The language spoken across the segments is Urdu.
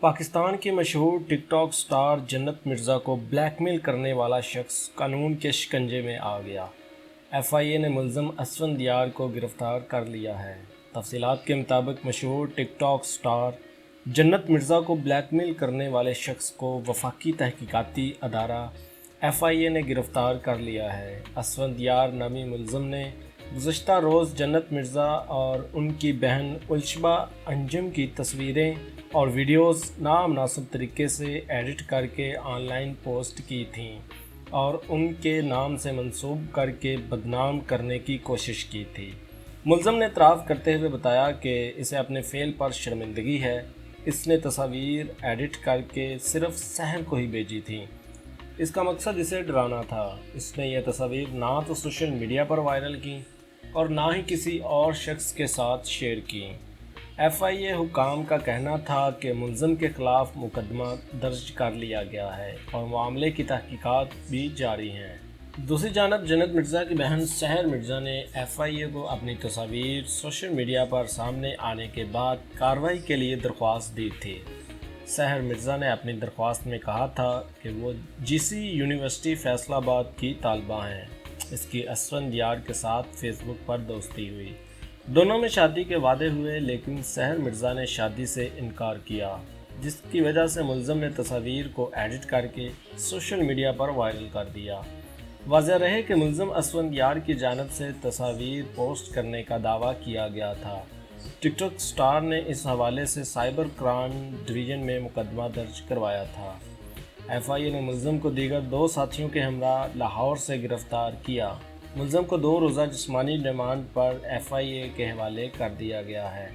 پاکستان کی مشہور ٹک ٹاک سٹار جنت مرزا کو بلیک میل کرنے والا شخص قانون کے شکنجے میں آ گیا۔ ایف آئی اے نے ملزم اسفند یار کو گرفتار کر لیا ہے۔ تفصیلات کے مطابق مشہور ٹک ٹاک سٹار جنت مرزا کو بلیک میل کرنے والے شخص کو وفاقی تحقیقاتی ادارہ ایف آئی اے نے گرفتار کر لیا ہے۔ اسفند یار نامی ملزم نے گزشتہ روز جنت مرزا اور ان کی بہن الشبہ انجم کی تصویریں اور ویڈیوز نامناسب طریقے سے ایڈٹ کر کے آن لائن پوسٹ کی تھیں اور ان کے نام سے منسوب کر کے بدنام کرنے کی کوشش کی تھی۔ ملزم نے اعتراف کرتے ہوئے بتایا کہ اسے اپنے فعل پر شرمندگی ہے۔ اس نے تصاویر ایڈٹ کر کے صرف سحر کو ہی بھیجی تھیں۔ اس کا مقصد اسے ڈرانا تھا۔ اس نے یہ تصاویر نہ تو سوشل میڈیا پر وائرل کی اور نہ ہی کسی اور شخص کے ساتھ شیئر کی۔ ایف آئی اے حکام کا کہنا تھا کہ ملزم کے خلاف مقدمہ درج کر لیا گیا ہے اور معاملے کی تحقیقات بھی جاری ہیں۔ دوسری جانب جنت مرزا کی بہن سحر مرزا نے ایف آئی اے کو اپنی تصاویر سوشل میڈیا پر سامنے آنے کے بعد کارروائی کے لیے درخواست دی تھی۔ سحر مرزا نے اپنی درخواست میں کہا تھا کہ وہ جی سی یونیورسٹی فیصل آباد کی طالبہ ہیں۔ اس کی اسفند یار کے ساتھ فیس بک پر دوستی ہوئی۔ دونوں میں شادی کے وعدے ہوئے، لیکن سحر مرزا نے شادی سے انکار کیا، جس کی وجہ سے ملزم نے تصاویر کو ایڈٹ کر کے سوشل میڈیا پر وائرل کر دیا۔ واضح رہے کہ ملزم اسفند یار کی جانب سے تصاویر پوسٹ کرنے کا دعویٰ کیا گیا تھا۔ ٹک ٹاک سٹار نے اس حوالے سے سائبر کرائم ڈویژن میں مقدمہ درج کروایا تھا۔ ایف آئی اے نے ملزم کو دیگر 2 ساتھیوں کے ہمراہ لاہور سے گرفتار کیا۔ ملزم کو 2 روزہ جسمانی ریمانڈ پر ایف آئی اے کے حوالے کر دیا گیا ہے۔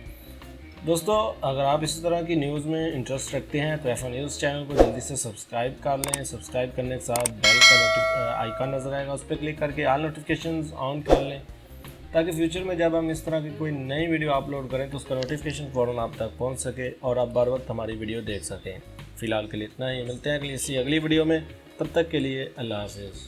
دوستو، اگر آپ اسی طرح کی نیوز میں انٹرسٹ رکھتے ہیں تو ایف آئی نیوز چینل کو جلدی سے سبسکرائب کر لیں۔ سبسکرائب کرنے کے ساتھ بیل کا آئیکن نظر آئے گا، اس پہ کلک کر کے آل نوٹیفیکیشنز آن کر لیں تاکہ فیوچر میں جب ہم اس طرح کی کوئی نئی ویڈیو اپلوڈ کریں تو اس کا نوٹیفیکیشن فوراً آپ تک پہنچ سکے اور آپ بر وقت ہماری ویڈیو دیکھ سکیں۔ فی الحال کے لیے اتنا ہی، ملتے ہیں اگلی ویڈیو میں، تب تک کے لیے اللہ حافظ۔